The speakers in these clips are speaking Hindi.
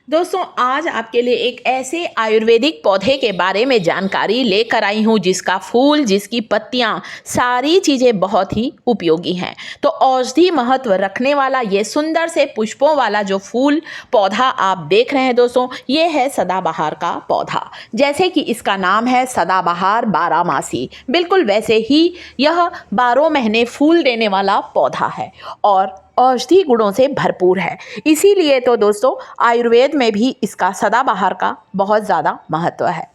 दोस्तों आज आपके लिए एक ऐसे आयुर्वेदिक पौधे के बारे में जानकारी लेकर आई हूँ जिसका फूल, जिसकी पत्तियाँ, सारी चीज़ें बहुत ही उपयोगी हैं। तो औषधि महत्व रखने वाला ये सुंदर से पुष्पों वाला जो फूल पौधा आप देख रहे हैं दोस्तों, ये है सदाबहार का पौधा। जैसे कि इसका नाम है सदाबहार बारहमासी, बिल्कुल वैसे ही यह 12 महीने फूल देने वाला पौधा है और औषधि गुणों से भरपूर है। इसीलिए तो दोस्तों आयुर्वेद में भी इसका सदाबहार का बहुत ज़्यादा महत्व है।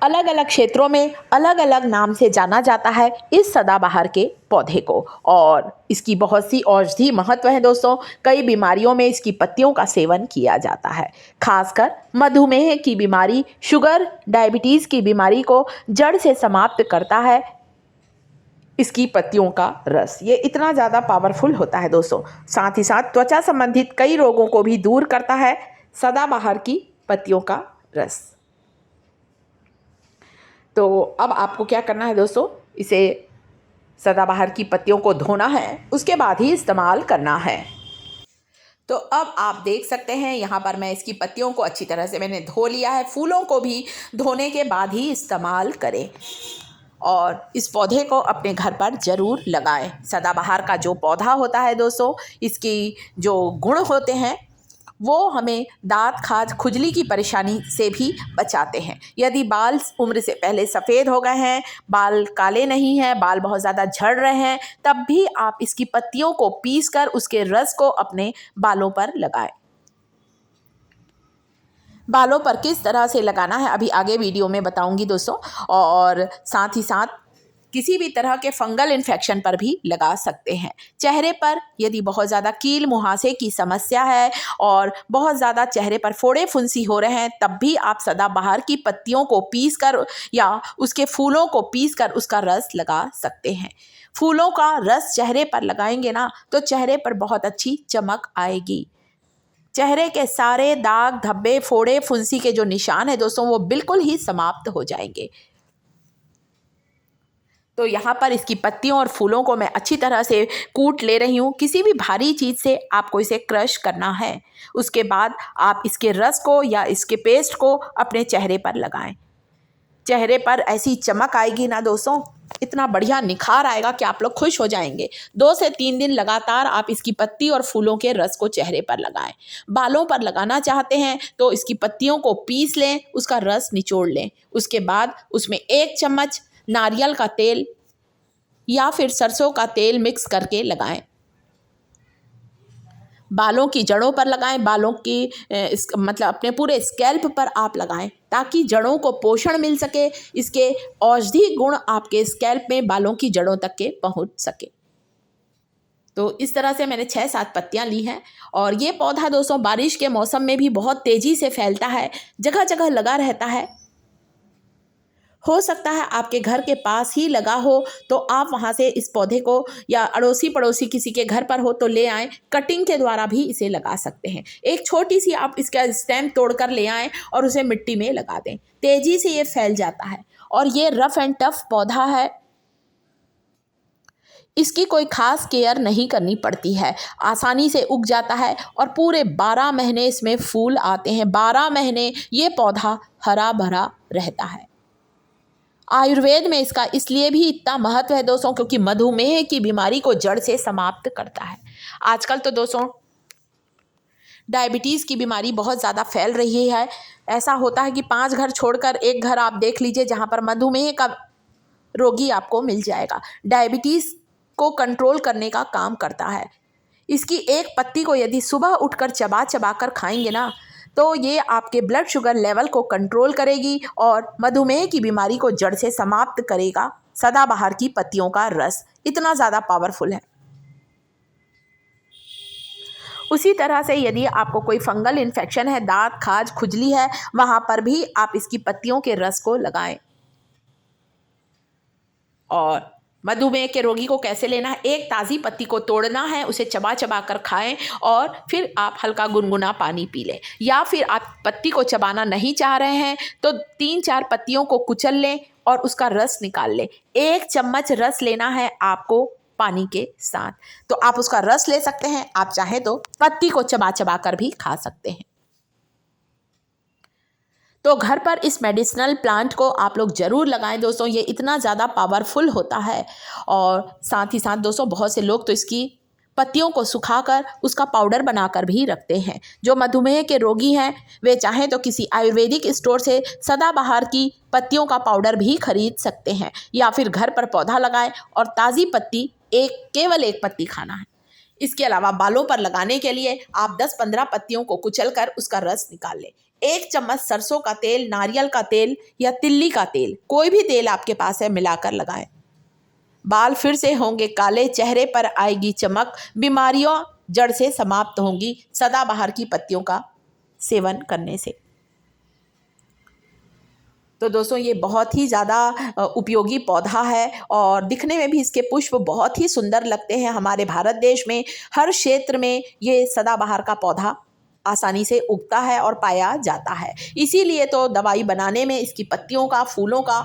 अलग अलग क्षेत्रों में अलग अलग नाम से जाना जाता है इस सदाबहार के पौधे को और इसकी बहुत सी औषधि महत्व है दोस्तों। कई बीमारियों में इसकी पत्तियों का सेवन किया जाता है। खासकर मधुमेह की बीमारी, शुगर, डायबिटीज़ की बीमारी को जड़ से समाप्त करता है इसकी पत्तियों का रस। ये इतना ज़्यादा पावरफुल होता है दोस्तों। साथ ही साथ त्वचा संबंधित कई रोगों को भी दूर करता है सदाबहार की पत्तियों का रस। तो अब आपको क्या करना है दोस्तों, इसे सदाबहार की पत्तियों को धोना है, उसके बाद ही इस्तेमाल करना है। तो अब आप देख सकते हैं यहाँ पर मैं इसकी पत्तियों को अच्छी तरह से मैंने धो लिया है। फूलों को भी धोने के बाद ही इस्तेमाल करें और इस पौधे को अपने घर पर ज़रूर लगाएं। सदाबहार का जो पौधा होता है दोस्तों, इसकी जो गुण होते हैं वो हमें दांत, खाज, खुजली की परेशानी से भी बचाते हैं। यदि बाल उम्र से पहले सफ़ेद हो गए हैं, बाल काले नहीं हैं, बाल बहुत ज़्यादा झड़ रहे हैं, तब भी आप इसकी पत्तियों को पीसकर उसके रस को अपने बालों पर लगाएं। बालों पर किस तरह से लगाना है अभी आगे वीडियो में बताऊंगी दोस्तों। और साथ ही साथ किसी भी तरह के फंगल इन्फेक्शन पर भी लगा सकते हैं। चेहरे पर यदि बहुत ज़्यादा कील मुहासे की समस्या है और बहुत ज़्यादा चेहरे पर फोड़े फुंसी हो रहे हैं, तब भी आप सदाबहार की पत्तियों को पीसकर या उसके फूलों को पीसकर उसका रस लगा सकते हैं। फूलों का रस चेहरे पर लगाएंगे ना तो चेहरे पर बहुत अच्छी चमक आएगी। चेहरे के सारे दाग, धब्बे, फोड़े, फुंसी के जो निशान है दोस्तों, वो बिल्कुल ही समाप्त हो जाएंगे। तो यहाँ पर इसकी पत्तियों और फूलों को मैं अच्छी तरह से कूट ले रही हूँ। किसी भी भारी चीज़ से आपको इसे क्रश करना है। उसके बाद आप इसके रस को या इसके पेस्ट को अपने चेहरे पर लगाएं। चेहरे पर ऐसी चमक आएगी ना दोस्तों, इतना बढ़िया निखार आएगा कि आप लोग खुश हो जाएंगे। 2 से 3 दिन लगातार आप इसकी पत्ती और फूलों के रस को चेहरे पर लगाएं। बालों पर लगाना चाहते हैं तो इसकी पत्तियों को पीस लें, उसका रस निचोड़ लें। उसके बाद उसमें 1 चम्मच नारियल का तेल या फिर सरसों का तेल मिक्स करके लगाएं। बालों की जड़ों पर लगाएं, बालों की मतलब अपने पूरे स्कैल्प पर आप लगाएं ताकि जड़ों को पोषण मिल सके, इसके औषधि गुण आपके स्कैल्प में बालों की जड़ों तक के पहुंच सके। तो इस तरह से मैंने 6-7 पत्तियां ली हैं और ये पौधा दोस्तों बारिश के मौसम में भी बहुत तेज़ी से फैलता है, जगह जगह लगा रहता है। हो सकता है आपके घर के पास ही लगा हो तो आप वहाँ से इस पौधे को या अड़ोसी पड़ोसी किसी के घर पर हो तो ले आएँ। कटिंग के द्वारा भी इसे लगा सकते हैं। एक छोटी सी आप इसका स्टेम तोड़कर ले आएँ और उसे मिट्टी में लगा दें। तेज़ी से ये फैल जाता है और ये रफ एंड टफ पौधा है। इसकी कोई खास केयर नहीं करनी पड़ती है, आसानी से उग जाता है और पूरे 12 महीने इसमें फूल आते हैं। 12 महीने ये पौधा हरा भरा रहता है। आयुर्वेद में इसका इसलिए भी इतना महत्व है दोस्तों क्योंकि मधुमेह की बीमारी को जड़ से समाप्त करता है। आजकल तो दोस्तों डायबिटीज़ की बीमारी बहुत ज़्यादा फैल रही है। ऐसा होता है कि 5 घर छोड़कर एक घर आप देख लीजिए जहाँ पर मधुमेह का रोगी आपको मिल जाएगा। डायबिटीज़ को कंट्रोल करने का काम करता है। इसकी एक पत्ती को यदि सुबह उठकर चबा चबा कर खाएंगे ना तो ये आपके ब्लड शुगर लेवल को कंट्रोल करेगी और मधुमेह की बीमारी को जड़ से समाप्त करेगा। सदाबहार की पत्तियों का रस इतना ज़्यादा पावरफुल है। उसी तरह से यदि आपको कोई फंगल इन्फेक्शन है, दांत, खाज, खुजली है, वहाँ पर भी आप इसकी पत्तियों के रस को लगाएं। और मधुमेह के रोगी को कैसे लेना है, एक ताज़ी पत्ती को तोड़ना है, उसे चबा चबा कर खाएं और फिर आप हल्का गुनगुना पानी पी लें। या फिर आप पत्ती को चबाना नहीं चाह रहे हैं तो 3-4 पत्तियों को कुचल लें और उसका रस निकाल लें। 1 चम्मच रस लेना है आपको पानी के साथ। तो आप उसका रस ले सकते हैं, आप चाहे तो पत्ती को चबा चबा कर भी खा सकते हैं। तो घर पर इस मेडिसिनल प्लांट को आप लोग ज़रूर लगाएं दोस्तों, ये इतना ज़्यादा पावरफुल होता है। और साथ ही साथ दोस्तों बहुत से लोग तो इसकी पत्तियों को सुखाकर उसका पाउडर बनाकर भी रखते हैं। जो मधुमेह के रोगी हैं वे चाहें तो किसी आयुर्वेदिक स्टोर से सदाबहार की पत्तियों का पाउडर भी खरीद सकते हैं, या फिर घर पर पौधा लगाएं और ताज़ी पत्ती केवल एक पत्ती खाना है। इसके अलावा बालों पर लगाने के लिए आप 10-15 पत्तियों को कुचलकर उसका रस निकाल लें। 1 चम्मच सरसों का तेल, नारियल का तेल या तिल्ली का तेल, कोई भी तेल आपके पास है, मिलाकर लगाएं। बाल फिर से होंगे काले, चेहरे पर आएगी चमक, बीमारियों जड़ से समाप्त होंगी सदाबहार की पत्तियों का सेवन करने से। तो दोस्तों ये बहुत ही ज़्यादा उपयोगी पौधा है और दिखने में भी इसके पुष्प बहुत ही सुंदर लगते हैं। हमारे भारत देश में हर क्षेत्र में ये सदाबहार का पौधा आसानी से उगता है और पाया जाता है। इसीलिए तो दवाई बनाने में इसकी पत्तियों का, फूलों का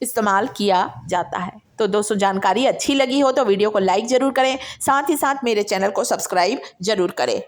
इस्तेमाल किया जाता है। तो दोस्तों जानकारी अच्छी लगी हो तो वीडियो को लाइक ज़रूर करें, साथ ही साथ मेरे चैनल को सब्सक्राइब ज़रूर करें।